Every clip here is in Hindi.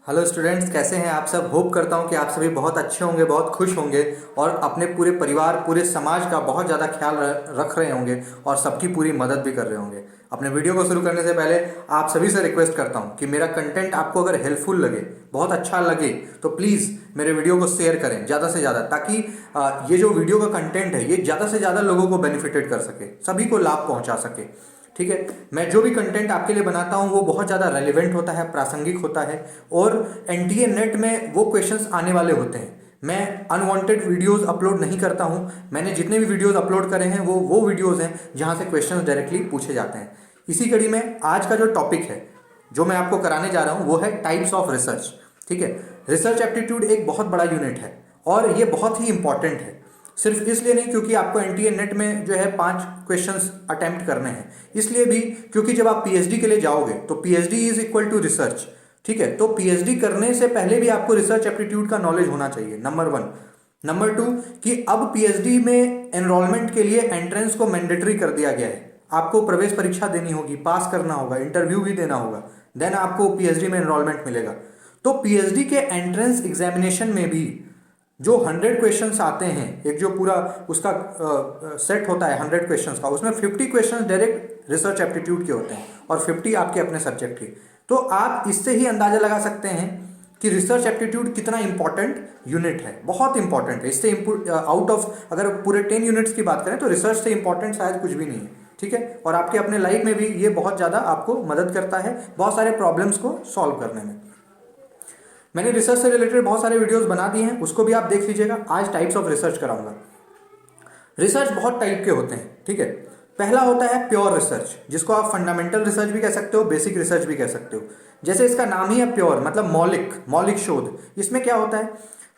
हेलो स्टूडेंट्स, कैसे हैं आप सब। होप करता हूं कि आप सभी बहुत अच्छे होंगे, बहुत खुश होंगे और अपने पूरे परिवार, पूरे समाज का बहुत ज़्यादा ख्याल रख रहे होंगे और सबकी पूरी मदद भी कर रहे होंगे। अपने वीडियो को शुरू करने से पहले आप सभी से रिक्वेस्ट करता हूं कि मेरा कंटेंट आपको अगर हेल्पफुल लगे, बहुत अच्छा लगे, तो प्लीज़ मेरे वीडियो को शेयर करें ज़्यादा से ज़्यादा, ताकि ये जो वीडियो का कंटेंट है ये ज़्यादा से ज़्यादा लोगों को बेनिफिटेड कर सके, सभी को लाभ पहुँचा सके। ठीक है। मैं जो भी कंटेंट आपके लिए बनाता हूं वो बहुत ज़्यादा रेलिवेंट होता है, प्रासंगिक होता है और एनटीए नेट में वो क्वेश्चंस आने वाले होते हैं। मैं अनवांटेड वीडियोस अपलोड नहीं करता हूं। मैंने जितने भी वीडियोस अपलोड करे हैं वो वीडियोस हैं जहां से क्वेश्चंस डायरेक्टली पूछे जाते हैं। इसी कड़ी में आज का जो टॉपिक है जो मैं आपको कराने जा रहा हूं वो है टाइप्स ऑफ रिसर्च। ठीक है। रिसर्च एप्टीट्यूड एक बहुत बड़ा यूनिट है और ये बहुत ही इंपॉर्टेंट है, सिर्फ इसलिए नहीं क्योंकि आपको एनटीए नेट में जो है 5 क्वेश्चंस अटेम्प्ट करने हैं, इसलिए भी क्योंकि जब आप पीएचडी के लिए जाओगे तो PhD is equal to research. ठीक है। तो पीएचडी करने से पहले भी आपको रिसर्च एप्टीट्यूड का नॉलेज होना चाहिए, नंबर 1। नंबर 2 कि अब पीएचडी में एनरोलमेंट के लिए एंट्रेंस को मैंडेटरी कर दिया गया है। आपको प्रवेश परीक्षा देनी होगी, पास करना होगा, इंटरव्यू भी देना होगा, देन आपको पीएचडी में एनरोलमेंट मिलेगा। तो पीएचडी के एंट्रेंस एग्जामिनेशन में भी जो 100 क्वेश्चंस आते हैं, एक जो पूरा उसका सेट होता है 100 क्वेश्चंस का, उसमें 50 क्वेश्चंस डायरेक्ट रिसर्च एप्टीट्यूड के होते हैं और 50 आपके अपने सब्जेक्ट के। तो आप इससे ही अंदाजा लगा सकते हैं कि रिसर्च एप्टीट्यूड कितना इंपॉर्टेंट यूनिट है, बहुत इंपॉर्टेंट है। इससे आउट ऑफ अगर पूरे 10 यूनिट्स की बात करें तो रिसर्च से इंपॉर्टेंट शायद कुछ भी नहीं है। ठीक है। और आपके अपने लाइफ में भी ये बहुत ज़्यादा आपको मदद करता है बहुत सारे प्रॉब्लम्स को सॉल्व करने में। मैंने रिसर्च से रिलेटेड बहुत सारे वीडियोस बना दिए हैं, उसको भी आप देख लीजिएगा। आज टाइप्स ऑफ रिसर्च कराऊंगा। रिसर्च बहुत टाइप के होते हैं। ठीक है। पहला होता है प्योर रिसर्च, जिसको आप फंडामेंटल रिसर्च भी कह सकते हो, बेसिक रिसर्च भी कह सकते हो। जैसे इसका नाम ही है प्योर, मतलब मौलिक शोध। इसमें क्या होता है,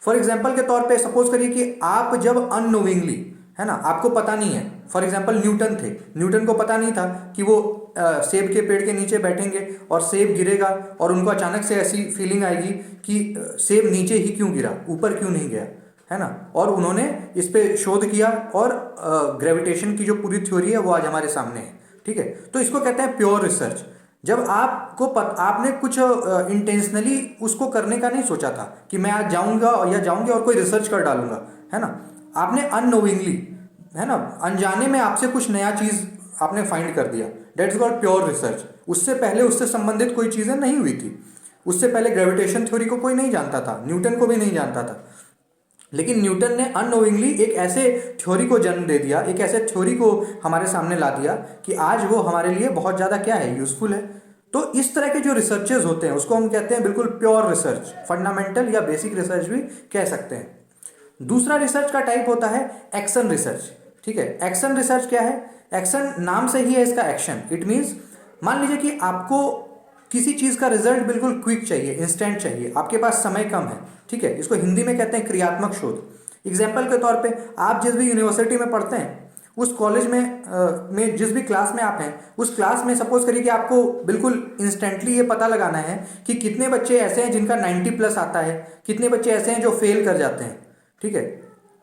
फॉर एग्जाम्पल के तौर पे सपोज करिए कि आप जब अननोविंगली, है ना, आपको पता नहीं है, फॉर एग्जाम्पल न्यूटन थे, न्यूटन को पता नहीं था कि वो सेब के पेड़ के नीचे बैठेंगे और सेब गिरेगा और उनको अचानक से ऐसी फीलिंग आएगी कि सेब नीचे ही क्यों गिरा, ऊपर क्यों नहीं गया, है ना। और उन्होंने इस पे शोध किया और ग्रेविटेशन की जो पूरी थ्योरी है वो आज हमारे सामने है। ठीक है। तो इसको कहते हैं प्योर रिसर्च। जब आपने कुछ इंटेंशनली उसको करने का नहीं सोचा था कि मैं आज जाऊंगा या जाऊंगी और कोई रिसर्च कर डालूंगा, है ना। आपने अननोविंगली, है ना, अनजाने में आपसे कुछ नया चीज आपने फाइंड कर दिया, दैट्स कॉल्ड प्योर रिसर्च। उससे पहले उससे संबंधित कोई चीजें नहीं हुई थी। उससे पहले ग्रेविटेशन थ्योरी को कोई नहीं जानता था, न्यूटन को भी नहीं जानता था, लेकिन न्यूटन ने अननोविंगली एक ऐसे थ्योरी को जन्म दे दिया, एक ऐसे थ्योरी को हमारे सामने ला दिया कि आज वो हमारे लिए बहुत ज़्यादा क्या है, यूजफुल है। तो इस तरह के जो रिसर्चेज होते हैं उसको हम कहते हैं बिल्कुल प्योर रिसर्च, फंडामेंटल या बेसिक रिसर्च भी कह सकते हैं। दूसरा रिसर्च का टाइप होता है एक्शन रिसर्च। ठीक है। एक्शन रिसर्च क्या है, एक्शन नाम से ही है इसका एक्शन। इट मीन्स मान लीजिए कि आपको किसी चीज का रिजल्ट बिल्कुल क्विक चाहिए, इंस्टेंट चाहिए, आपके पास समय कम है। ठीक है। इसको हिंदी में कहते हैं क्रियात्मक शोध। एग्जाम्पल के तौर पे आप जिस भी यूनिवर्सिटी में पढ़ते हैं, उस कॉलेज में जिस भी क्लास में आप हैं, उस क्लास में सपोज करिए कि आपको बिल्कुल इंस्टेंटली ये पता लगाना है कि कितने बच्चे ऐसे हैं जिनका 90+ आता है, कितने बच्चे ऐसे हैं जो फेल कर जाते हैं। ठीक है।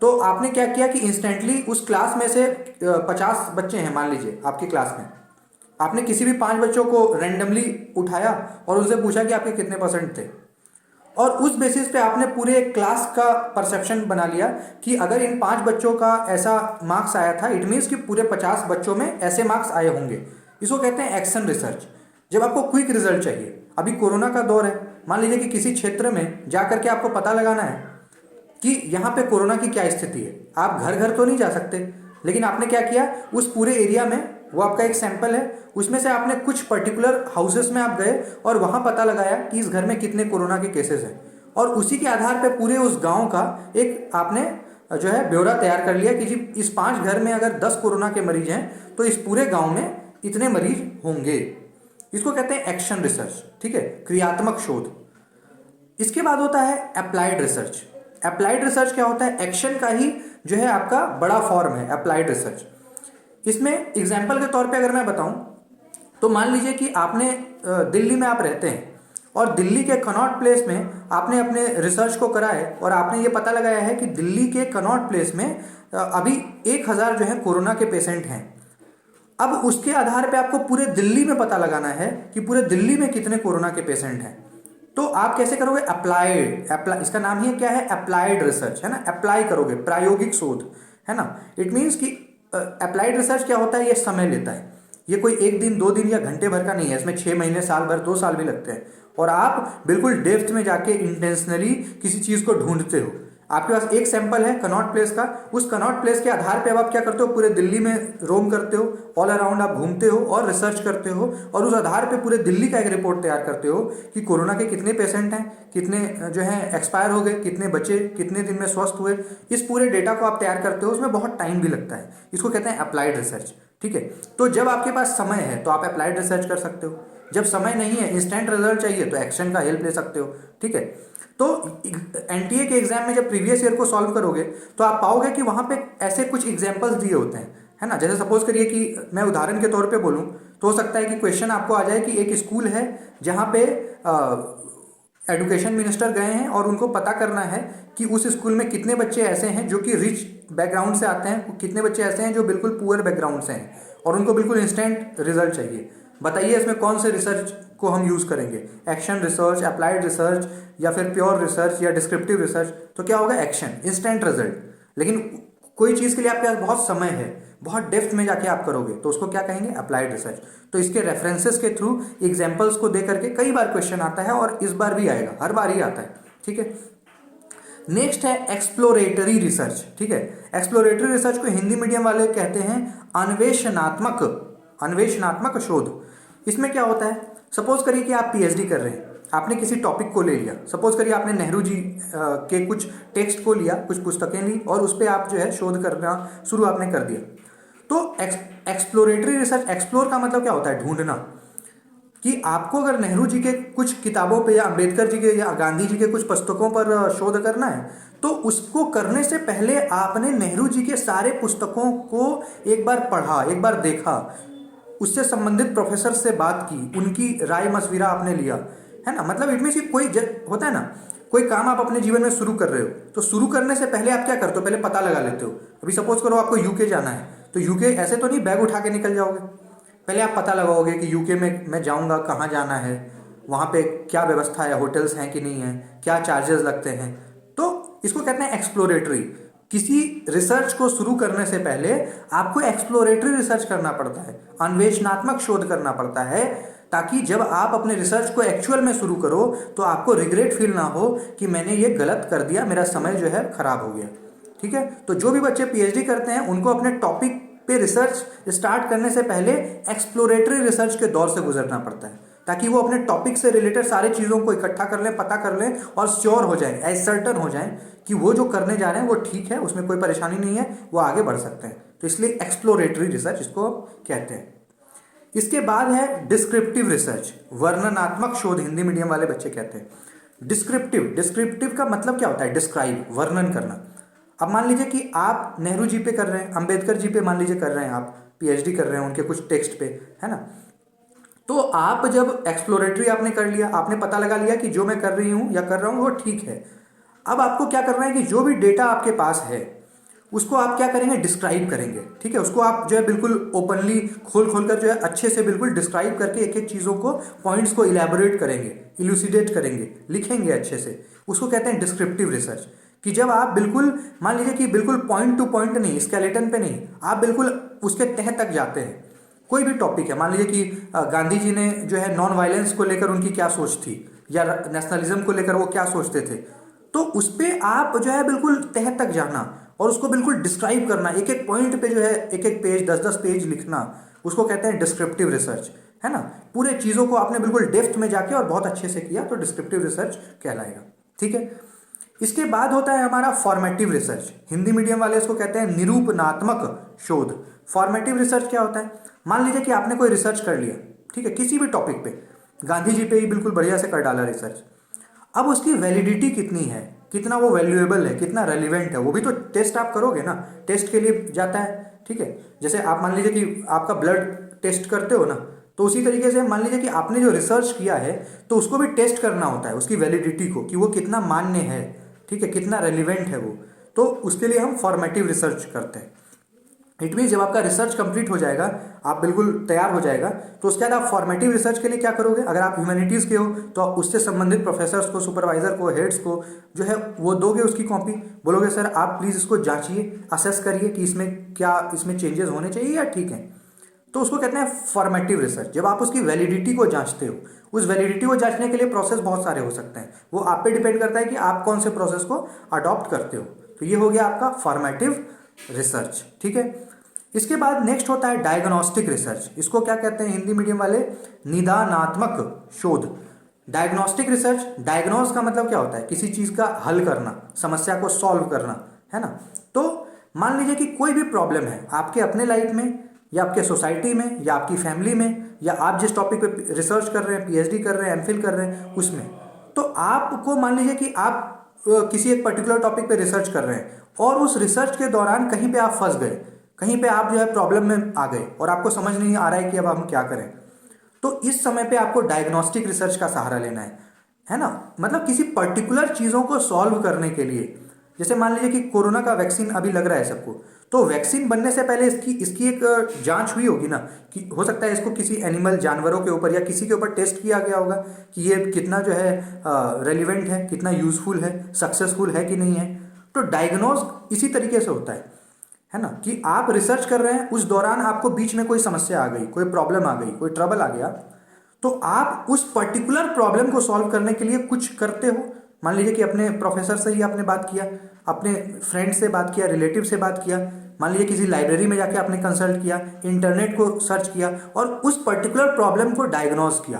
तो आपने क्या किया कि इंस्टेंटली उस क्लास में से 50 बच्चे हैं मान लीजिए आपकी क्लास में, आपने किसी भी 5 बच्चों को रैंडमली उठाया और उनसे पूछा कि आपके कितने परसेंट थे, और उस बेसिस पे आपने पूरे क्लास का परसेप्शन बना लिया कि अगर इन 5 बच्चों का ऐसा मार्क्स आया था, इट मीन्स कि पूरे 50 बच्चों में ऐसे मार्क्स आए होंगे। इसको कहते हैं एक्शन रिसर्च। जब आपको क्विक रिजल्ट चाहिए, अभी कोरोना का दौर है, मान लीजिए कि किसी क्षेत्र में जा करके आपको पता लगाना है कि यहाँ पे कोरोना की क्या स्थिति है। आप घर घर तो नहीं जा सकते, लेकिन आपने क्या किया, उस पूरे एरिया में, वो आपका एक सैंपल है, उसमें से आपने कुछ पर्टिकुलर हाउसेस में आप गए और वहां पता लगाया कि इस घर में कितने कोरोना के केसेस हैं, और उसी के आधार पे पूरे उस गांव का एक आपने जो है ब्यौरा तैयार कर लिया कि जी इस 5 घर में अगर 10 कोरोना के मरीज हैं तो इस पूरे गांव में इतने मरीज होंगे। इसको कहते हैं एक्शन रिसर्च। ठीक है, क्रियात्मक शोध। इसके बाद होता है अप्लाइड रिसर्च। अप्लाइड रिसर्च क्या होता है, एक्शन का ही जो है आपका बड़ा फॉर्म है अप्लाइड रिसर्च। इसमें एग्जाम्पल के तौर पे अगर मैं बताऊं तो मान लीजिए कि आपने दिल्ली में आप रहते हैं और दिल्ली के कनॉट प्लेस में आपने अपने रिसर्च को करा है और आपने ये पता लगाया है कि दिल्ली के कनॉट प्लेस में अभी 1000 जो है कोरोना के पेशेंट हैं। अब उसके आधार पे आपको पूरे दिल्ली में पता लगाना है कि पूरे दिल्ली में कितने कोरोना के पेशेंट हैं। तो आप कैसे करोगे? अप्लाई, इसका नाम ही क्या है? अप्लाइड रिसर्च, है ना। अप्लाई करोगे, प्रायोगिक शोध, है ना। इट मीन्स कि अप्लाइड रिसर्च क्या होता है? ये समय लेता है। ये कोई एक दिन, 2 दिन या घंटे भर का नहीं है। इसमें 6 महीने, साल भर, 2 साल भी लगते हैं। और आप बिल्कुल डेप्थ में जाके इंटेंशनली किसी चीज को ढूंढते हो। आपके पास एक सैंपल है कनॉट प्लेस का, उस कनॉट प्लेस के आधार पे अब आप क्या करते हो? पूरे दिल्ली में रोम करते हो, ऑल अराउंड आप घूमते हो और रिसर्च करते हो, और उस आधार पे पूरे दिल्ली का एक रिपोर्ट तैयार करते हो कि कोरोना के कितने पेशेंट हैं, कितने जो है एक्सपायर हो गए, कितने बचे, कितने दिन में स्वस्थ हुए। इस पूरे डेटा को आप तैयार करते हो, उसमें बहुत टाइम भी लगता है। इसको कहते हैं अप्लाइड रिसर्च, ठीक है। तो जब आपके पास समय है तो आप अप्लाइड रिसर्च कर सकते हो। जब समय नहीं है, इंस्टेंट रिजल्ट चाहिए, तो एक्शन का हेल्प ले सकते हो, ठीक है। तो एनटीए के एग्जाम में जब प्रीवियस ईयर को सॉल्व करोगे तो आप पाओगे कि वहां पे ऐसे कुछ एग्जांपल्स दिए होते हैं, है ना। जैसे सपोज करिए कि मैं उदाहरण के तौर पे बोलूं तो हो सकता है कि क्वेश्चन आपको आ जाए कि एक स्कूल है जहां पे एजुकेशन मिनिस्टर गए हैं और उनको पता करना है कि उस स्कूल में कितने बच्चे ऐसे हैं जो कि रिच बैकग्राउंड से आते हैं, कितने बच्चे ऐसे हैं जो बिल्कुल पुअर बैकग्राउंड से हैं, और उनको बिल्कुल इंस्टेंट रिजल्ट चाहिए। बताइए इसमें कौन से रिसर्च को हम यूज़ करेंगे? एक्शन रिसर्च, अप्लाइड रिसर्च, या फिर प्योर रिसर्च, या डिस्क्रिप्टिव रिसर्च? तो क्या होगा? Action, instant result. लेकिन कोई चीज़ के लिए आपके पास बहुत समय है, बहुत डेप्थ में जाके आप करोगे, तो उसको क्या कहेंगे? Applied research. तो इसके रेफरेंसेस के थ्रू, एग्जाम्पल्स को दे करके कई बार क्वेश्चन आता है, और इस बार भी आएगा, हर बार ही आता है, ठीक है। नेक्स्ट है एक्सप्लोरेटरी रिसर्च, ठीक है। एक्सप्लोरेटरी रिसर्च को हिंदी मीडियम वाले कहते हैं अन्वेषणात्मक, अन्वेषणात्मक शोध। इसमें क्या होता है? सपोज करिए कि आप पीएचडी कर रहे हैं, आपने किसी टॉपिक को ले लिया। सपोज करिए आपने नेहरू जी के कुछ टेक्स्ट को लिया, कुछ पुस्तकें ली, और उस पर आप जो है शोध करना शुरू आपने कर दिया। तो एक्सप्लोरेटरी रिसर्च, एक्सप्लोर का मतलब क्या होता है? ढूंढना। कि आपको अगर नेहरू जी के कुछ किताबों पे, या अंबेडकर जी के, या गांधी जी के कुछ पुस्तकों पर शोध करना है, तो उसको करने से पहले आपने नेहरू जी के सारे पुस्तकों को एक बार पढ़ा, एक बार देखा, उससे संबंधित प्रोफेसर से बात की, उनकी राय मशविरा आपने लिया, है ना। मतलब इट मीन्स कोई होता है ना, कोई काम आप अपने जीवन में शुरू कर रहे हो, तो शुरू करने से पहले आप क्या करते हो? पहले पता लगा लेते हो। अभी सपोज करो आपको यूके जाना है, तो यूके ऐसे तो नहीं बैग उठा के निकल जाओगे। पहले आप पता लगाओगे कि यूके में मैं जाऊंगा, कहाँ जाना है, वहाँ पे क्या व्यवस्था है, होटल्स हैं कि नहीं है, क्या चार्जेस लगते हैं। तो इसको कहते हैं एक्सप्लोरेटरी। किसी रिसर्च को शुरू करने से पहले आपको एक्सप्लोरेटरी रिसर्च करना पड़ता है, अन्वेषणात्मक शोध करना पड़ता है, ताकि जब आप अपने रिसर्च को एक्चुअल में शुरू करो तो आपको रिग्रेट फील ना हो कि मैंने ये गलत कर दिया, मेरा समय जो है खराब हो गया, ठीक है। तो जो भी बच्चे पीएचडी करते हैं उनको अपने टॉपिक पे रिसर्च स्टार्ट करने से पहले एक्सप्लोरेटरी रिसर्च के दौर से गुजरना पड़ता है, ताकि वो अपने टॉपिक से रिलेटेड सारी चीज़ों को इकट्ठा कर लें, पता कर लें, और श्योर हो जाएं, एसर्टन हो जाएं कि वो जो करने जा रहे हैं वो ठीक है, उसमें कोई परेशानी नहीं है, वो आगे बढ़ सकते हैं। तो इसलिए एक्सप्लोरेटरी रिसर्च इसको कहते हैं। इसके बाद है डिस्क्रिप्टिव रिसर्च, वर्णनात्मक शोध हिंदी मीडियम वाले बच्चे कहते हैं। डिस्क्रिप्टिव का मतलब क्या होता है? डिस्क्राइब, वर्णन करना। अब मान लीजिए कि आप नेहरू जी पे कर रहे हैं, अंबेडकर जी पे मान लीजिए कर रहे हैं, आप पीएचडी कर रहे हैं उनके कुछ टेक्स्ट पे, है ना। तो आप जब एक्सप्लोरेटरी आपने कर लिया, आपने पता लगा लिया कि जो मैं कर रही हूँ या कर रहा हूँ वो ठीक है। अब आपको क्या करना है कि जो भी डेटा आपके पास है उसको आप क्या करेंगे? डिस्क्राइब करेंगे, ठीक है। उसको आप जो है बिल्कुल ओपनली खोल कर जो है अच्छे से बिल्कुल डिस्क्राइब करके एक एक चीज़ों को, पॉइंट्स को इलेबोरेट करेंगे, इलूसिडेट करेंगे, लिखेंगे अच्छे से। उसको कहते हैं डिस्क्रिप्टिव रिसर्च। कि जब आप बिल्कुल मान लीजिए कि बिल्कुल पॉइंट टू पॉइंट नहीं, स्केलेटन पे नहीं, आप बिल्कुल उसके तह तक जाते हैं। कोई भी टॉपिक है, मान लीजिए कि गांधी जी ने जो है नॉन वायलेंस को लेकर उनकी क्या सोच थी, या नेशनलिज्म को लेकर वो क्या सोचते थे, तो उस पर आप जो है बिल्कुल तह तक जाना और उसको बिल्कुल डिस्क्राइब करना, एक एक पॉइंट पे जो है एक एक पेज, 10-10 पेज लिखना, उसको कहते हैं डिस्क्रिप्टिव रिसर्च, है ना। पूरे चीज़ों को आपने बिल्कुल डेप्थ में जाके और बहुत अच्छे से किया तो डिस्क्रिप्टिव रिसर्च कहलाएगा, ठीक है। इसके बाद होता है हमारा फॉर्मेटिव रिसर्च, हिंदी मीडियम वाले इसको कहते हैं निरूपणात्मक शोध। फॉर्मेटिव रिसर्च क्या होता है? मान लीजिए कि आपने कोई रिसर्च कर लिया, ठीक है, किसी भी टॉपिक पे, गांधी जी पे ही बिल्कुल बढ़िया से कर डाला रिसर्च। अब उसकी वैलिडिटी कितनी है, कितना वो वैल्यूएबल है, कितना रेलिवेंट है, वो भी तो टेस्ट आप करोगे ना, टेस्ट के लिए जाता है, ठीक है। जैसे आप मान लीजिए कि आपका ब्लड टेस्ट करते हो ना, तो उसी तरीके से मान लीजिए कि आपने जो रिसर्च किया है तो उसको भी टेस्ट करना होता है, उसकी वैलिडिटी को, कि वो कितना मान्य है, ठीक है, कितना रेलिवेंट है वो। तो उसके लिए हम फॉर्मेटिव रिसर्च करते हैं। इट मीन जब आपका रिसर्च कंप्लीट हो जाएगा, आप बिल्कुल तैयार हो जाएगा, तो उसके बाद आप फॉर्मेटिव रिसर्च के लिए क्या करोगे? अगर आप ह्यूमैनिटीज़ के हो तो आप उससे संबंधित प्रोफेसर्स को, सुपरवाइजर को, हेड्स को जो है वो दोगे उसकी कॉपी, बोलोगे सर आप प्लीज़ इसको जांचिए, असेस करिए कि इसमें क्या इसमें चेंजेस होने चाहिए या ठीक है। तो उसको कहते हैं फॉर्मेटिव रिसर्च। जब आप उसकी वैलिडिटी को जांचते हो, उस वैलिडिटी को जांचने के लिए प्रोसेस बहुत सारे हो सकते हैं, वो आप पे डिपेंड करता है कि आप कौन से प्रोसेस को अडॉप्ट करते हो। तो ये हो गया आपका फॉर्मेटिव रिसर्च, ठीक है। इसके बाद नेक्स्ट होता है डायग्नोस्टिक रिसर्च। इसको क्या कहते हैं हिंदी मीडियम वाले? निदानात्मक शोध। डायग्नोस्टिक रिसर्च, डायग्नोस का मतलब क्या होता है? किसी चीज का हल करना, समस्या को सॉल्व करना, है ना। तो मान लीजिए कि कोई भी प्रॉब्लम है आपके अपने लाइफ में या आपके सोसाइटी में या आपकी फैमिली में, या आप जिस टॉपिक पे रिसर्च कर रहे हैं, पीएचडी कर रहे हैं, एमफिल कर रहे हैं उसमें, तो आपको मान लीजिए कि आप किसी एक पर्टिकुलर टॉपिक पे रिसर्च कर रहे हैं और उस रिसर्च के दौरान कहीं पे आप फंस गए, कहीं पे आप जो है प्रॉब्लम में आ गए और आपको समझ नहीं आ रहा है कि अब हम क्या करें। तो इस समय पे आपको डायग्नोस्टिक रिसर्च का सहारा लेना है ना। मतलब किसी पर्टिकुलर चीज़ों को सॉल्व करने के लिए, जैसे मान लीजिए कि कोरोना का वैक्सीन अभी लग रहा है सबको, तो वैक्सीन बनने से पहले इसकी इसकी एक जांच हुई होगी ना, कि हो सकता है इसको किसी एनिमल, जानवरों के ऊपर या किसी के ऊपर टेस्ट किया गया होगा कि ये कितना जो है रेलिवेंट है, कितना यूजफुल है, सक्सेसफुल है कि नहीं है। तो डायग्नोज इसी तरीके से होता है ना, कि आप रिसर्च कर रहे हैं, उस दौरान आपको बीच में कोई समस्या आ गई, कोई प्रॉब्लम आ गई, कोई ट्रबल आ गया, तो आप उस पर्टिकुलर प्रॉब्लम को सॉल्व करने के लिए कुछ करते हो। मान लीजिए कि अपने प्रोफेसर से ही आपने बात किया, अपने फ्रेंड से बात किया, रिलेटिव से बात किया, मान लीजिए किसी लाइब्रेरी में जाके आपने कंसल्ट किया, इंटरनेट को सर्च किया और उस पर्टिकुलर प्रॉब्लम को डायग्नोज किया,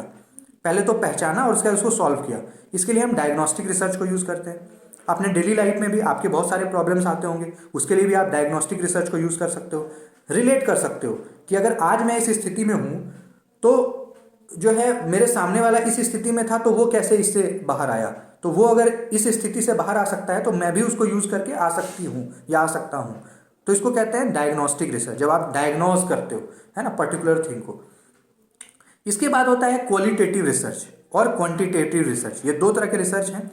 पहले तो पहचाना और उसके बाद उसको सॉल्व किया। इसके लिए हम डायग्नोस्टिक रिसर्च को यूज़ करते हैं। अपने डेली लाइफ में भी आपके बहुत सारे प्रॉब्लम्स आते होंगे, उसके लिए भी आप डायग्नोस्टिक रिसर्च को यूज़ कर सकते हो। रिलेट कर सकते हो कि अगर आज मैं इस स्थिति में हूँ, तो जो है मेरे सामने वाला इस स्थिति में था, तो वो कैसे इससे बाहर आया, तो वो अगर इस स्थिति से बाहर आ सकता है तो मैं भी उसको यूज़ करके आ सकती हूँ या आ सकता हूँ। तो इसको कहते हैं डायग्नोस्टिक रिसर्च, जब आप डायग्नोज करते हो, है ना, पर्टिकुलर थिंग को। इसके बाद होता है क्वालिटेटिव रिसर्च और क्वांटिटेटिव रिसर्च। ये दो तरह के रिसर्च हैं।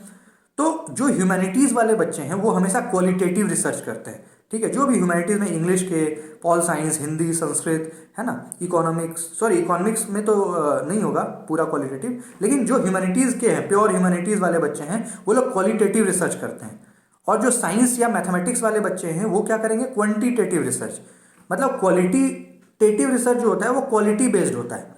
तो जो ह्यूमैनिटीज़ वाले बच्चे हैं वो हमेशा क्वालिटेटिव रिसर्च करते हैं, ठीक है। जो भी ह्यूमैनिटीज़ में इंग्लिश के, पॉल साइंस, हिंदी, संस्कृत, है ना, इकोनॉमिक्स में तो नहीं होगा पूरा क्वालिटेटिव, लेकिन जो ह्यूमैनिटीज़ के हैं, प्योर ह्यूमैनिटीज़ वाले बच्चे हैं, वो लोग क्वालिटेटिव रिसर्च करते हैं। और जो साइंस या मैथमेटिक्स वाले बच्चे हैं वो क्या करेंगे? Quantitative research. मतलब क्वालिटेटिव रिसर्च जो होता है वो क्वालिटी बेस्ड होता है।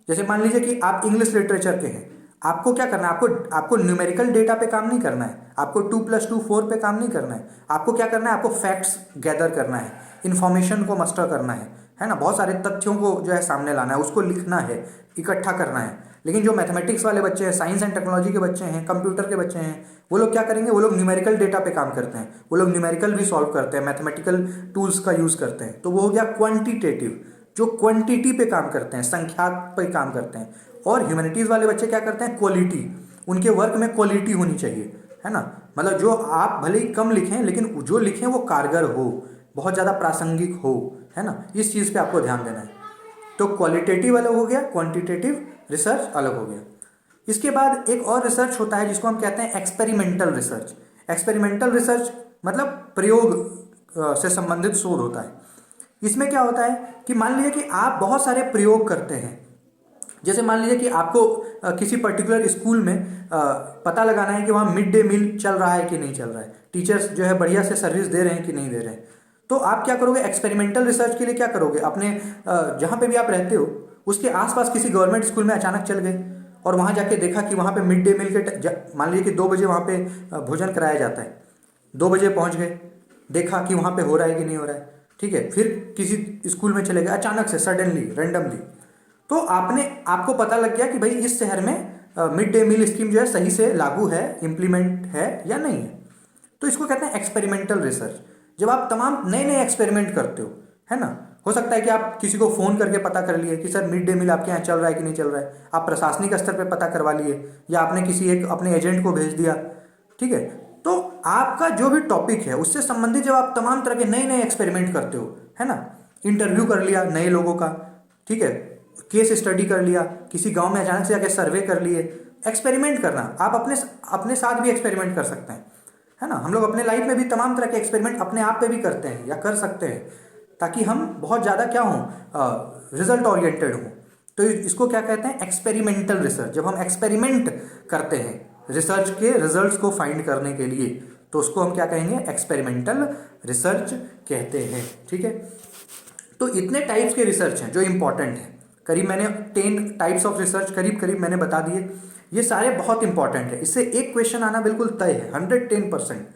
जैसे मान लीजिए कि आप इंग्लिश लिटरेचर के हैं, आपको क्या करना है? आपको न्यूमेरिकल डेटा पे काम नहीं करना है, आपको 2+2 4 पे काम नहीं करना है। आपको क्या करना है? आपको फैक्ट्स गैदर करना है, इंफॉर्मेशन को मस्टर करना है ना, बहुत सारे तथ्यों को जो है सामने लाना है, उसको लिखना है, इकट्ठा करना है। लेकिन जो मैथमेटिक्स वाले बच्चे हैं, साइंस एंड टेक्नोलॉजी के बच्चे हैं, कंप्यूटर के बच्चे हैं, वो लोग क्या करेंगे? वो लोग न्यूमेरिकल डेटा पे काम करते हैं, वो लोग न्यूमेरिकल भी सॉल्व करते हैं, मैथमेटिकल टूल्स का यूज़ करते हैं। तो वो हो गया क्वांटिटेटिव, जो क्वांटिटी पे काम करते हैं, संख्या पे काम करते हैं। और ह्यूमैनिटीज़ वाले बच्चे क्या करते हैं? क्वालिटी, उनके वर्क में क्वालिटी होनी चाहिए, है ना। मतलब जो आप भले ही कम लिखें, लेकिन जो लिखें वो कारगर हो, बहुत ज़्यादा प्रासंगिक हो, है ना। इस चीज़ पे आपको ध्यान देना है। तो क्वालिटेटिव अलग हो गया, क्वांटिटेटिव रिसर्च अलग हो गया। इसके बाद एक और रिसर्च होता है जिसको हम कहते हैं एक्सपेरिमेंटल रिसर्च। एक्सपेरिमेंटल रिसर्च मतलब प्रयोग से संबंधित शोध होता है। इसमें क्या होता है कि मान लीजिए कि आप बहुत सारे प्रयोग करते हैं। जैसे मान लीजिए कि आपको किसी पर्टिकुलर स्कूल में पता लगाना है कि वहाँ मिड डे मील चल रहा है कि नहीं चल रहा है, टीचर्स जो है बढ़िया से सर्विस दे रहे हैं कि नहीं दे रहे हैं। तो आप क्या करोगे? एक्सपेरिमेंटल रिसर्च के लिए क्या करोगे? अपने जहाँ पे भी आप रहते हो उसके आसपास किसी गवर्नमेंट स्कूल में अचानक चल गए और वहाँ जाके देखा कि वहाँ पे मिड डे मील के मान लीजिए कि 2 बजे वहाँ पे भोजन कराया जाता है। 2 बजे पहुँच गए, देखा कि वहाँ पे हो रहा है कि नहीं हो रहा है, ठीक है। फिर किसी स्कूल में चले गए अचानक से, सडनली, रेंडमली, तो आपको पता लग गया कि भाई इस शहर में मिड डे मील स्कीम जो है सही से लागू है, इम्प्लीमेंट है या नहीं है। तो इसको कहते हैं एक्सपेरिमेंटल रिसर्च। जब आप तमाम नए नए एक्सपेरिमेंट करते हो, है ना। हो सकता है कि आप किसी को फ़ोन करके पता कर लिए कि सर मिड डे मील आपके यहाँ चल रहा है कि नहीं चल रहा है, आप प्रशासनिक स्तर पर पता करवा लिए, या आपने किसी एक अपने एजेंट को भेज दिया, ठीक है। तो आपका जो भी टॉपिक है उससे संबंधित जब आप तमाम तरह के नए नए एक्सपेरिमेंट करते हो, है ना, इंटरव्यू कर लिया नए लोगों का, ठीक है, केस स्टडी कर लिया, किसी गांव में अचानक से जाके सर्वे कर लिए, एक्सपेरिमेंट करना। आप अपने साथ भी एक्सपेरिमेंट कर सकते हैं, है ना। हम लोग अपने लाइफ में भी तमाम तरह के एक्सपेरिमेंट अपने आप पे भी करते हैं या कर सकते हैं। ताकि हम बहुत ज़्यादा क्या हों, रिजल्ट ओरिएंटेड हों। तो इसको क्या कहते हैं, एक्सपेरिमेंटल रिसर्च। जब हम एक्सपेरिमेंट करते हैं रिसर्च के रिजल्ट्स को फाइंड करने के लिए, तो उसको हम क्या कहेंगे, एक्सपेरिमेंटल रिसर्च कहते हैं। ठीक है, तो इतने टाइप्स के रिसर्च हैं जो इंपॉर्टेंट हैं। करीब मैंने 10 टाइप्स ऑफ रिसर्च करीब करीब मैंने बता दिए। ये सारे बहुत इंपॉर्टेंट है, इससे एक क्वेश्चन आना बिल्कुल तय है, 110%,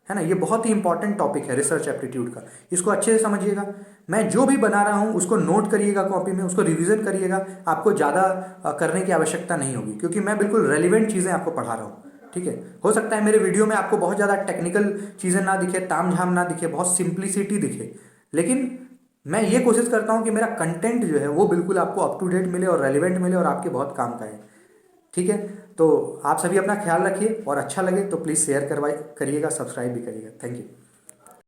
है ना। ये बहुत ही इंपॉर्टेंट टॉपिक है रिसर्च एप्टीट्यूड का, इसको अच्छे से समझिएगा। मैं जो भी बना रहा हूँ उसको नोट करिएगा कॉपी में, उसको रिवीजन करिएगा। आपको ज़्यादा करने की आवश्यकता नहीं होगी, क्योंकि मैं बिल्कुल रेलिवेंट चीज़ें आपको पढ़ा रहा हूँ। ठीक है, हो सकता है मेरे वीडियो में आपको बहुत ज़्यादा टेक्निकल चीज़ें ना दिखे, ताम झाम ना दिखे, बहुत सिंप्लिसिटी दिखे, लेकिन मैं ये कोशिश करता हूँ कि मेरा कंटेंट जो है वो बिल्कुल आपको अप टू डेट मिले और रेलिवेंट मिले और आपके बहुत काम का है। ठीक है, तो आप सभी अपना ख्याल रखिए, और अच्छा लगे तो प्लीज़ शेयर करिएगा, सब्सक्राइब भी करिएगा। Thank you.